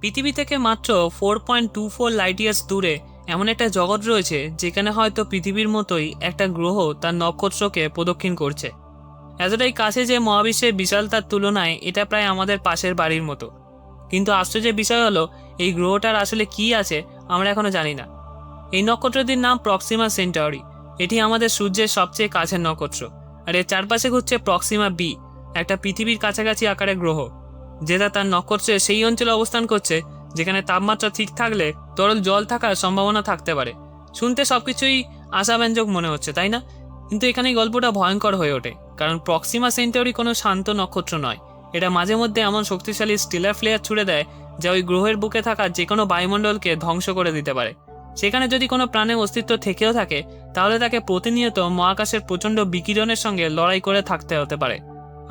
পৃথিবী থেকে মাত্র 4.24 লাইট ইয়ার্স দূরে এমন একটা জগৎ রয়েছে যেখানে হয়তো পৃথিবীর মতোই একটা গ্রহ তার নক্ষত্রকে প্রদক্ষিণ করছে। এতটাই কাছে যে মহাবিশ্বের বিশালতার তুলনায় এটা প্রায় আমাদের পাশের বাড়ির মতো। কিন্তু আশ্চর্যের বিষয় হলো এই গ্রহটার আসলে কি আছে আমরা এখনো জানি না। এই নক্ষত্রটির নাম প্রক্সিমা সেন্টাউরি। এটি আমাদের সূর্যের সবচেয়ে কাছের নক্ষত্র, আর এর চারপাশে ঘুরছে প্রক্সিমা বি, একটা পৃথিবীর কাছাকাছি আকারের গ্রহ, যেটা তার নক্ষত্রের সেই অঞ্চলে অবস্থান করছে যেখানে তাপমাত্রা ঠিক থাকলে তরল জল থাকার সম্ভাবনা থাকতে পারে। শুনতে সবকিছুই আশাব্যঞ্জক মনে হচ্ছে, তাই না? কিন্তু এখানেই গল্পটা ভয়ঙ্কর হয়ে ওঠে, কারণ প্রক্সিমা সেন্টাউরি কোনো শান্ত নক্ষত্র নয়। এটা মাঝে মধ্যে এমন শক্তিশালী স্টেলার ফ্লেয়ার ছুড়ে দেয় যা ওই গ্রহের বুকে থাকা যে কোনো বায়ুমণ্ডলকে ধ্বংস করে দিতে পারে। সেখানে যদি কোনো প্রাণের অস্তিত্ব থেকেও থাকে, তাহলে তাকে প্রতিনিয়ত মহাকাশের প্রচণ্ড বিকিরণের সঙ্গে লড়াই করে থাকতে হতে পারে।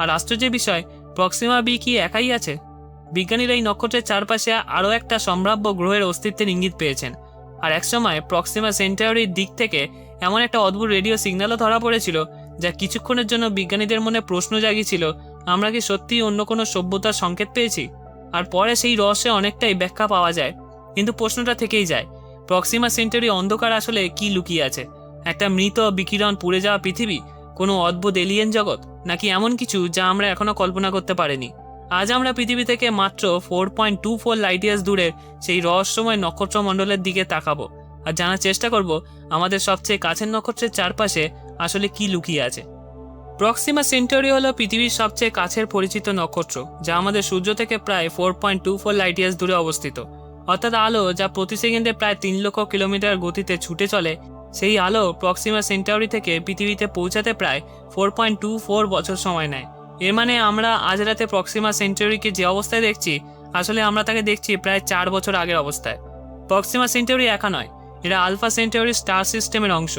আর আশ্চর্যের বিষয়, প্রক্সিমা বি কি একাই আছে? বিজ্ঞানীরা এই নক্ষত্রের চারপাশে আরও একটা সম্ভাব্য গ্রহের অস্তিত্বের ইঙ্গিত পেয়েছেন। আর একসময় প্রক্সিমা সেন্টাউরির দিক থেকে এমন একটা অদ্ভুত রেডিও সিগন্যালও ধরা পড়েছিল যা কিছুক্ষণের জন্য বিজ্ঞানীদের মনে প্রশ্ন জাগিয়েছিল, আমরা কি সত্যিই অন্য কোনো সভ্যতার সংকেত পেয়েছি? আর পরে সেই রহস্যে অনেকটাই ব্যাখ্যা পাওয়া যায়, কিন্তু প্রশ্নটা থেকেই যায়, প্রক্সিমা সেন্টাউরি অন্ধকার আসলে কি লুকিয়ে আছে? একটা মৃত বিকিরণ পুড়ে যাওয়া পৃথিবী, কোনো অদ্ভুত এলিয়েন জগৎ, নাকি এমন কিছু যা আমরা এখনো কল্পনা করতে পারিনি? আজ আমরা পৃথিবী থেকে মাত্র 4.24 লাইট ইয়ার্স দূরের সেই রহস্যময় নক্ষত্রমণ্ডলের দিকে তাকাবো আর জানার চেষ্টা করব আমাদের সবচেয়ে কাছের নক্ষত্রের চারপাশে আসলে কি লুকিয়ে আছে। প্রক্সিমা সেন্টাউরি হলো পৃথিবীর সবচেয়ে কাছের পরিচিত নক্ষত্র, যা আমাদের সূর্য থেকে প্রায় 4.24 লাইট ইয়ার্স দূরে অবস্থিত। অর্থাৎ আলো যা প্রতি সেকেন্ডে প্রায় 3 লক্ষ কিলোমিটার গতিতে ছুটে চলে, সেই আলো প্রক্সিমা সেন্টাউরি থেকে পৃথিবীতে পৌঁছাতে প্রায় 4.24 বছর সময় নেয়। এর মানে আমরা আজ রাতে প্রক্সিমা সেন্টাউরিকে যে অবস্থায় দেখছি, আসলে আমরা তাকে দেখছি প্রায় 4 বছর আগের অবস্থায়। প্রক্সিমা সেন্টাউরি একা নয়, এটা আলফা সেন্টাউরি স্টার সিস্টেমের অংশ।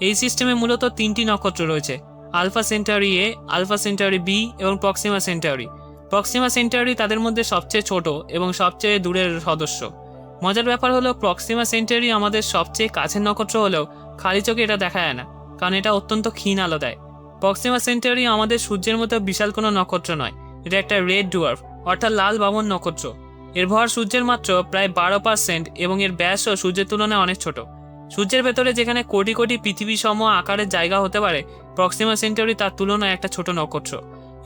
এই সিস্টেমে মূলত 3টি নক্ষত্র রয়েছে: আলফা সেন্টাউরি এ, আলফা সেন্টাউরি বি এবং প্রক্সিমা সেন্টাউরি। প্রক্সিমা সেন্টাউরি তাদের মধ্যে সবচেয়ে ছোট এবং সবচেয়ে দূরের সদস্য। মজার ব্যাপার হলো, প্রক্সিমা সেন্টাউরি আমাদের সবচেয়ে কাছের নক্ষত্র হলেও খালি চোখে এটা দেখা যায় না, কারণ এটা অত্যন্ত ক্ষীণ আলো দেয়। প্রক্সিমা সেন্টাউরি আমাদের সূর্যের মতো বিশাল কোনো নক্ষত্র নয়, এটা একটা রেড ডুয়ার্ফ অর্থাৎ লাল বামন নক্ষত্র। এর ভর সূর্যের মাত্র প্রায় 12% এবং এর ব্যাসও সূর্যের তুলনায় অনেক ছোট। সূর্যের ভেতরে যেখানে কোটি কোটি পৃথিবী সম আকারের জায়গা হতে পারে, প্রক্সিমা সেন্টাউরি তার তুলনায় একটা ছোট নক্ষত্র।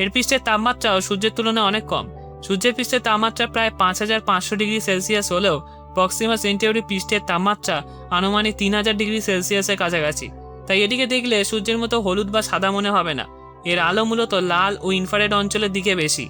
এর পৃষ্ঠের তাপমাত্রাও সূর্যের তুলনায় অনেক কম। সূর্যের পৃষ্ঠের তাপমাত্রা প্রায় 5500 ডিগ্রি সেলসিয়াস হলেও প্রক্সিমা সেন্টাউরি পৃষ্ঠের তাপমাত্রা আনুমানিক 3000 ডিগ্রি সেলসিয়াসের কাছাকাছি। তাই এটিকে দেখলে সূর্যের মতো হলুদ বা সাদা মনে হবে না। এর আলো মূলত লাল ও ইনফ্রারেড অঞ্চলের দিকে বেশি।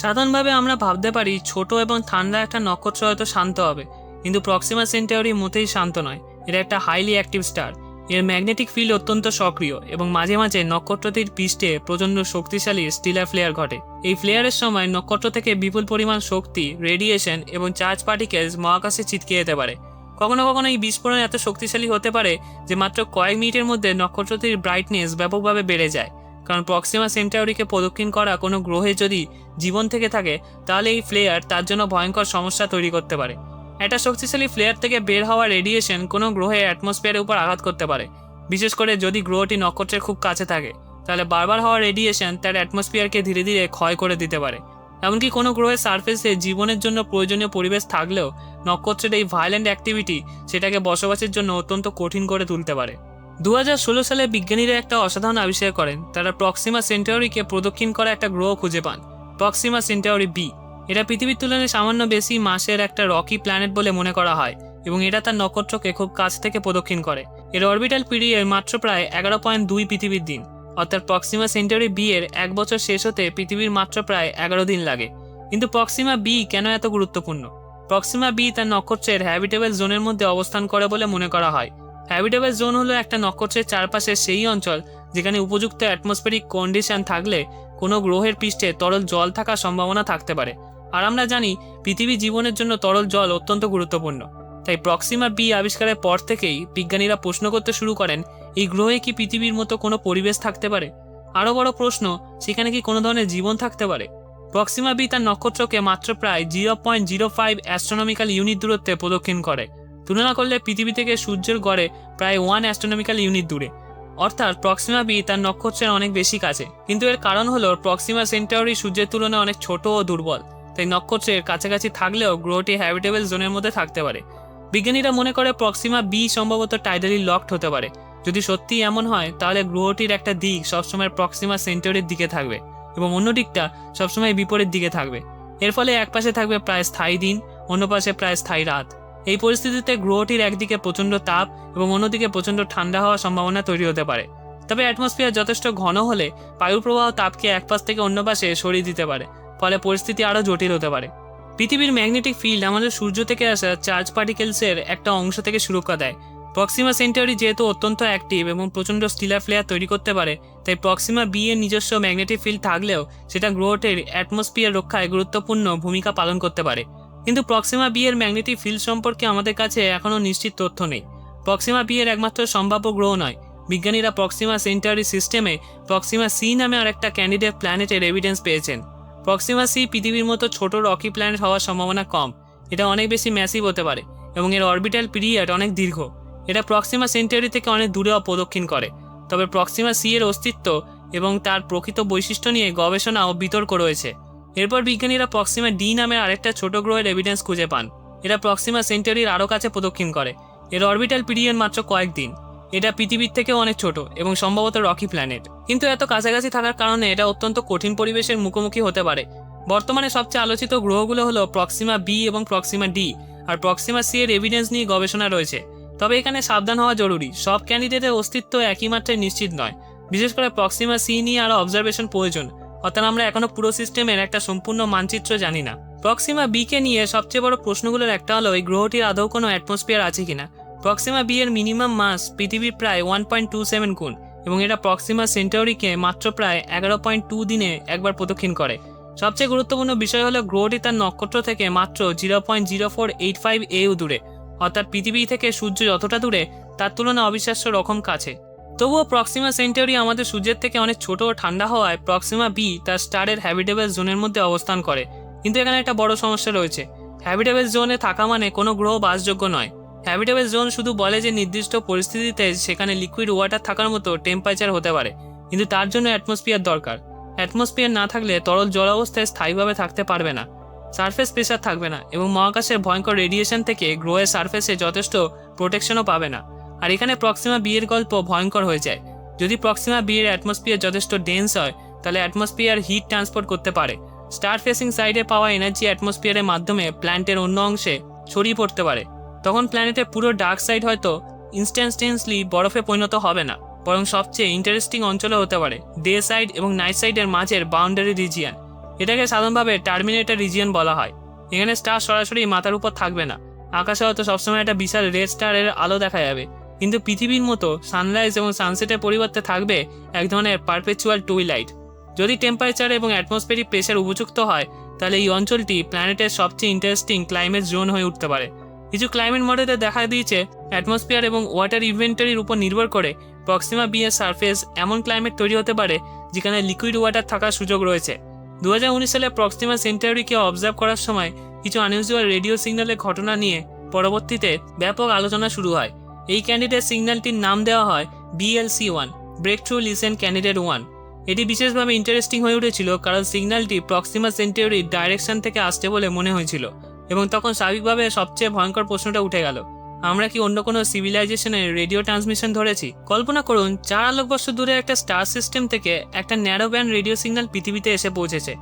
সাধারণভাবে আমরা ভাবতে পারি ছোট এবং ঠান্ডা একটা নক্ষত্র হয়তো শান্ত হবে, কিন্তু প্রক্সিমা সেন্টাউরি মোটেই শান্ত নয়। এটা একটা হাইলি অ্যাক্টিভ স্টার। এর ম্যাগনেটিক ফিল্ড অত্যন্ত সক্রিয় এবং মাঝে মাঝে নক্ষত্রটির পৃষ্ঠে প্রচণ্ড শক্তিশালী স্টিলার ফ্লেয়ার ঘটে। এই ফ্লেয়ারের সময় নক্ষত্র থেকে বিপুল পরিমাণ শক্তি, রেডিয়েশন এবং চার্জ পার্টিকেলস মহাকাশে ছিটকে যেতে পারে। কখনো কখনো এই বিস্ফোরণ এত শক্তিশালী হতে পারে যে মাত্র কয়েক মিনিটের মধ্যে নক্ষত্রটির ব্রাইটনেস ব্যাপকভাবে বেড়ে যায়। কারণ প্রক্সিমা সেন্টাউরিকে প্রদক্ষিণ করা কোনো গ্রহে যদি জীবন থেকে থাকে, তাহলে এই ফ্লেয়ার তার জন্য ভয়ঙ্কর সমস্যা তৈরি করতে পারে। একটা শক্তিশালী ফ্লেয়ার থেকে বের হওয়া রেডিয়েশন কোনো গ্রহের অ্যাটমসফিয়ারের উপর আঘাত করতে পারে। বিশেষ করে যদি গ্রহটি নক্ষত্রের খুব কাছে থাকে, তাহলে বারবার হওয়া রেডিয়েশন তার অ্যাটমসফিয়ারকে ধীরে ধীরে ক্ষয় করে দিতে পারে। এমনকি কোনো গ্রহের সারফেসে জীবনের জন্য প্রয়োজনীয় পরিবেশ থাকলেও নক্ষত্রের এই ভায়োলেন্ট অ্যাক্টিভিটি সেটাকে বসবাসের জন্য অত্যন্ত কঠিন করে তুলতে পারে। 2016 সালে বিজ্ঞানীরা একটা অসাধারণ আবিষ্কার করেন। তারা প্রক্সিমা সেন্টাউরিকে প্রদক্ষিণ করা একটা গ্রহ খুঁজে পান, প্রক্সিমা সেন্টাউরি বি। এটা পৃথিবীর তুলনায় সামান্য বেশি মাসের একটা রকি প্ল্যানেট বলে মনে করা হয় এবং এটা তার নক্ষত্রকে খুব কাছ থেকে প্রদক্ষিণ করে। এর অরবিটাল পিরিয়ড মাত্র প্রায় 11.2 পৃথিবীর দিন। অর্থাৎ প্রক্সিমা সেন্টাউরি বি এর 1 বছর শেষ হতে পৃথিবীর মাত্র প্রায় 11 দিন লাগে। কিন্তু প্রক্সিমা বি কেন এত গুরুত্বপূর্ণ? প্রক্সিমা বি তার নক্ষত্রের হ্যাবিটেবল জোনের মধ্যে অবস্থান করে বলে মনে করা হয়। হ্যাবিটেবল জোন হলো একটা নক্ষত্রের চারপাশে সেই অঞ্চল যেখানে উপযুক্ত অ্যাটমসফেরিক কন্ডিশন থাকলে কোনো গ্রহের পৃষ্ঠে তরল জল থাকার সম্ভাবনা থাকতে পারে। আর আমরা জানি পৃথিবী জীবনের জন্য তরল জল অত্যন্ত গুরুত্বপূর্ণ। তাই প্রক্সিমা বি আবিষ্কারের পর থেকেই বিজ্ঞানীরা প্রশ্ন করতে শুরু করেন, এই গ্রহে কি পৃথিবীর মতো কোনো পরিবেশ থাকতে পারে? আরও বড় প্রশ্ন, সেখানে কি কোনো ধরনের জীবন থাকতে পারে? প্রক্সিমা বি তার নক্ষত্রকে মাত্র প্রায় 0.05 অ্যাস্ট্রোনমিক্যাল ইউনিট দূরত্বে প্রদক্ষিণ করে। তুলনা করলে পৃথিবী থেকে সূর্যের গড়ে প্রায় 1 অ্যাস্ট্রোনমিক্যাল ইউনিট দূরে। অর্থাৎ প্রক্সিমা বি তার নক্ষত্রের অনেক বেশি কাছে। কিন্তু এর কারণ হলো প্রক্সিমা সেন্টাউরি সূর্যের তুলনায় অনেক ছোট ও দুর্বল। তাই নক্ষত্রের কাছাকাছি থাকলেও গ্রহটি হ্যাবিটেবল জোনের মধ্যে থাকতে পারে। বিজ্ঞানীরা মনে করে প্রক্সিমা বি সম্ভবত টাইডালি লকড হতে পারে। যদি সত্যি এমন হয় তাহলে গ্রহটির একটা দিক সবসময় প্রক্সিমা সেন্টারির দিকে থাকবে এবং অন্য দিকটা সবসময় বিপরীত দিকে থাকবে। এর ফলে এক পাশে থাকবে প্রায় স্থায়ী দিন, অন্য পাশে প্রায় স্থায়ী রাত। এই পরিস্থিতিতে গ্রহটির একদিকে প্রচণ্ড তাপ এবং অন্যদিকে প্রচণ্ড ঠান্ডা হওয়ার সম্ভাবনা তৈরি হতে পারে। তবে অ্যাটমসফিয়ার যথেষ্ট ঘন হলে বায়ুপ্রবাহ তাপকে এক পাশ থেকে অন্য পাশে সরিয়ে দিতে পারে, ফলে পরিস্থিতি আরও জটিল হতে পারে। পৃথিবীর ম্যাগনেটিক ফিল্ড আমাদের সূর্য থেকে আসা চার্জ পার্টিকেলসের একটা অংশ থেকে সুরক্ষা দেয়। প্রক্সিমা সেন্টারি যেহেতু অত্যন্ত অ্যাক্টিভ এবং প্রচণ্ড স্টিলার ফ্লেয়ার তৈরি করতে পারে, তাই প্রক্সিমা বি এর নিজস্ব ম্যাগনেটিক ফিল্ড থাকলেও সেটা গ্রহটির অ্যাটমসফিয়ার রক্ষায় গুরুত্বপূর্ণ ভূমিকা পালন করতে পারে। কিন্তু প্রক্সিমা বি এর ম্যাগনেটিক ফিল্ড সম্পর্কে আমাদের কাছে এখনও নিশ্চিত তথ্য নেই। প্রক্সিমা বি এর একমাত্র সম্ভাব্য গ্রহ নয়। বিজ্ঞানীরা প্রক্সিমা সেন্টারি সিস্টেমে প্রক্সিমা সি নামে আরেকটা ক্যান্ডিডেট প্ল্যানেটের এভিডেন্স পেয়েছেন। প্রক্সিমা সি পৃথিবীর মতো ছোট রকি প্ল্যানেট হওয়ার সম্ভাবনা কম। এটা অনেক বেশি ম্যাসিভ হতে পারে এবং এর অরবিটাল পিরিয়ড অনেক দীর্ঘ। এটা প্রক্সিমা সেন্টারি থেকে অনেক দূরে অবদক্ষিণ করে। তবে প্রক্সিমা সি এর অস্তিত্ব এবং তার প্রকৃত বৈশিষ্ট্য নিয়ে গবেষণা ও বিতর্ক রয়েছে। এরপর বিজ্ঞানীরা প্রক্সিমা ডি নামের আরেকটা ছোট গ্রহের এভিডেন্স খুঁজে পান। এটা প্রক্সিমা সেন্টারির আরও কাছে প্রদক্ষিণ করে। এর অরবিটাল পিরিয়ড মাত্র কয়েকদিন। এটা পৃথিবীর থেকেও অনেক ছোট এবং সম্ভবত রকি প্ল্যানেট। কিন্তু এত কাছাকাছি থাকার কারণে এটা অত্যন্ত কঠিন পরিবেশের মুখোমুখি হতে পারে। বর্তমানে সবচেয়ে আলোচিত গ্রহগুলো হলো প্রক্সিমা বি এবং প্রক্সিমা ডি, আর প্রক্সিমা সি এর এভিডেন্স নিয়ে গবেষণা রয়েছে। তবে এখানে সাবধান হওয়া জরুরি। সব ক্যান্ডিডেটের অস্তিত্ব একই মাত্রায় নিশ্চিত নয়। বিশেষ করে প্রক্সিমা সি নিয়ে আরও অবজারভেশন প্রয়োজন, অর্থাৎ আমরা এখনো পুরো সিস্টেমের একটা সম্পূর্ণ মানচিত্র জানি না। প্রক্সিমা বি কে নিয়ে সবচেয়ে বড় প্রশ্নগুলোর একটা হলো এই গ্রহটির আদৌ কোনো অ্যাটমসফিয়ার আছে কিনা। প্রক্সিমা বি এর মিনিমাম মাস পৃথিবীর প্রায় 1.27 গুণ এবং এটা প্রক্সিমা সেন্টারিকে মাত্র প্রায় 11.2 দিনে একবার প্রদক্ষিণ করে। সবচেয়ে গুরুত্বপূর্ণ বিষয় হলো গ্রহটি তার নক্ষত্র থেকে মাত্র 0.0485 AU দূরে, অর্থাৎ পৃথিবী থেকে সূর্য যতটা দূরে তার তুলনায় অবিশ্বাস্য রকম কাছে। তবুও প্রক্সিমা সেন্টারি আমাদের সূর্যের থেকে অনেক ছোট ও ঠান্ডা হওয়ায় প্রক্সিমা বি তার স্টারের হ্যাবিটেবল জোনের মধ্যে অবস্থান করে। কিন্তু এখানে একটা বড় সমস্যা রয়েছে। হ্যাবিটেবল জোনে থাকা মানে কোনো গ্রহ বাসযোগ্য নয়। হ্যাবিটেবল জোন শুধু বলে যে নির্দিষ্ট পরিস্থিতিতে সেখানে লিকুইড ওয়াটার থাকার মতো টেম্পারেচার হতে পারে, কিন্তু তার জন্য অ্যাটমসফিয়ার দরকার। অ্যাটমসফিয়ার না থাকলে তরল জল অবস্থায় স্থায়ীভাবে থাকতে পারবে না, সারফেস প্রেশার থাকবে না এবং মহাকাশের ভয়ঙ্কর রেডিয়েশন থেকে গ্রহের সারফেসে যথেষ্ট প্রোটেকশনও পাবে না। আর এখানে প্রক্সিমা বি এর গল্প ভয়ঙ্কর হয়ে যায়। যদি প্রক্সিমা বি এর অ্যাটমসফিয়ার যথেষ্ট ডেন্স হয় তাহলে অ্যাটমসফিয়ার হিট ট্রান্সপোর্ট করতে পারে। স্টার ফেসিং সাইডে পাওয়া এনার্জি অ্যাটমসফিয়ারের মাধ্যমে প্ল্যানেটের অন্য অংশে ছড়িয়ে পড়তে পারে। তখন প্ল্যানেটের পুরো ডার্ক সাইড হয়তো ইনস্ট্যান্টেনিয়াসলি বরফে পরিণত হবে না, বরং সবচেয়ে ইন্টারেস্টিং অঞ্চলে হতে পারে ডে সাইড এবং নাইট সাইডের মাঝের বাউন্ডারি রিজিয়ন। এটাকে সাধারণভাবে টার্মিনেটর রিজিয়ন বলা হয়। এখানে স্টার সরাসরি মাথার উপর থাকবে না। আকাশে হয়তো সবসময় একটা বিশাল রেড স্টারের আলো দেখা যাবে, কিন্তু পৃথিবীর মতো সানরাইজ এবং সানসেটের পরিবর্তে থাকবে এক ধরনের পারপেচুয়াল টুইলাইট। যদি টেম্পারেচার এবং অ্যাটমসফিয়ারিক প্রেশার উপযুক্ত হয় তাহলে এই অঞ্চলটি প্ল্যানেটের সবচেয়ে ইন্টারেস্টিং ক্লাইমেট জোন হয়ে উঠতে পারে। কিছু ক্লাইমেট মডেলে দেখা দিয়েছে অ্যাটমসফিয়ার এবং ওয়াটার ইনভেন্টরির উপর নির্ভর করে প্রক্সিমা বি এর সারফেস এমন ক্লাইমেট তৈরি হতে পারে যেখানে লিকুইড ওয়াটার থাকার সুযোগ রয়েছে। 2019 সালে প্রক্সিমা সেন্টারিকে অবজার্ভ করার সময় কিছু আনইউজুয়াল রেডিও সিগন্যালের ঘটনা নিয়ে পরবর্তীতে ব্যাপক আলোচনা শুরু হয়। এই ক্যান্ডিডেট সিগন্যালটির নাম দেওয়া হয় BLC-1, break through listen candidate 1। এটি বিশেষভাবে ইন্টারেস্টিং হয়ে উঠেছিল কারণ সিগন্যালটি প্রক্সিমা সেন্টারির ডাইরেকশন থেকে আসছে বলে মনে হয়েছিল, এবং তখন স্বাভাবিকভাবে সবচেয়ে ভয়ঙ্কর প্রশ্নটা উঠে গেল, আমরা কি অন্য কোনো সিভিলাইজেশনের রেডিও ট্রান্সমিশন ধরেছি? কল্পনা করুন 4 আলোকবর্ষ দূরে একটা স্টার সিস্টেম থেকে একটা ন্যারো ব্যান্ড রেডিও সিগন্যাল পৃথিবীতে এসে পৌঁছেছে।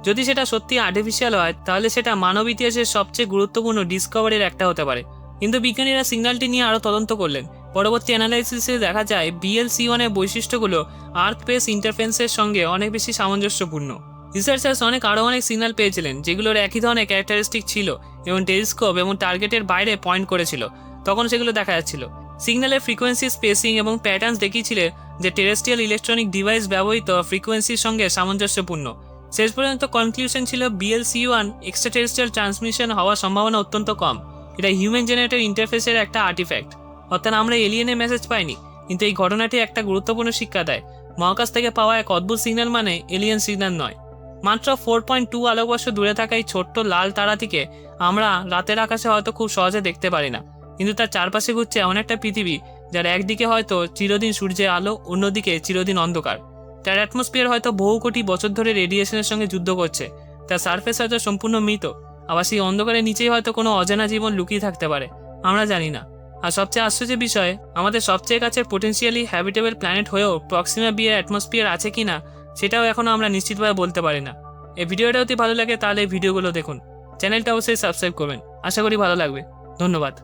যদি সেটা সত্যি আর্টিফিশিয়াল হয় তাহলে সেটা মানব ইতিহাসের সবচেয়ে গুরুত্বপূর্ণ ডিসকভারির একটা হতে পারে। কিন্তু বিজ্ঞানীরা সিগন্যালটি নিয়ে আরও তদন্ত করলেন। পরবর্তী অ্যানালাইসিসে দেখা যায় BLC-1 এর বৈশিষ্ট্যগুলো আর্থ স্পেস ইন্টারফেরেন্সের সঙ্গে অনেক বেশি সামঞ্জস্যপূর্ণ। রিসার্চার্স আরও অনেক সিগন্যাল পেয়েছিলেন যেগুলোর একই ধরনের ক্যারেক্টারিস্টিক ছিল এবং টেলিস্কোপ এবং টার্গেটের বাইরে পয়েন্ট করেছিল। তখন সেগুলো দেখা যাচ্ছিল। সিগন্যালের ফ্রিকোয়েন্সি স্পেসিং এবং প্যাটার্নস দেখিয়েছিল যে টেরেস্ট্রিয়াল ইলেকট্রনিক ডিভাইস ব্যবহৃত ফ্রিকোয়েন্সির সঙ্গে সামঞ্জস্যপূর্ণ। শেষ পর্যন্ত কনক্লুশন ছিল BLC-1 এক্সট্রা টেরেস্ট্রিয়াল ট্রান্সমিশন হওয়ার সম্ভাবনা অত্যন্ত কম। এটা হিউম্যান জেনারেটেড ইন্টারফেসের একটা আর্টিফ্যাক্ট, অর্থাৎ আমরা এলিয়েনের মেসেজ পাইনি। কিন্তু এই ঘটনাটি একটা গুরুত্বপূর্ণ শিক্ষা দেয়, মহাকাশ থেকে পাওয়া এক অদ্ভুত সিগন্যাল মানে এলিয়েন সিগন্যাল নয়। মাত্র 4.2 আলোকবর্ষ দূরে থাকা এই ছোট্ট লাল তারাটিকে আমরা রাতের আকাশে হয়তো খুব সহজে দেখতে পারি না, কিন্তু তার চারপাশে ঘুরছে এমন একটা পৃথিবী যার একদিকে হয়তো চিরদিন সূর্যের আলো, অন্যদিকে চিরদিন অন্ধকার। তার অ্যাটমসফিয়ার হয়তো বহু কোটি বছর ধরে রেডিয়েশনের সঙ্গে যুদ্ধ করছে। তার সারফেস হয়তো সম্পূর্ণ মৃত, আবার সেই অন্ধকারের নিচেই হয়তো কোনো অজানা জীবন লুকিয়ে থাকতে পারে, আমরা জানি না। আর সবচেয়ে আশ্চর্যের বিষয়, আমাদের সবচেয়ে কাছের পোটেন্সিয়ালি হ্যাবিটেবল প্ল্যানেট হয়েও প্রক্সিমা বি এর অ্যাটমসফিয়ার আছে কি না সেটাও এখনও আমরা নিশ্চিতভাবে বলতে পারি না। এই ভিডিওটা যদি ভালো লাগে তাহলে এই ভিডিওগুলো দেখুন, চ্যানেলটা অবশ্যই সাবস্ক্রাইব করবেন, আশা করি ভালো লাগবে। ধন্যবাদ।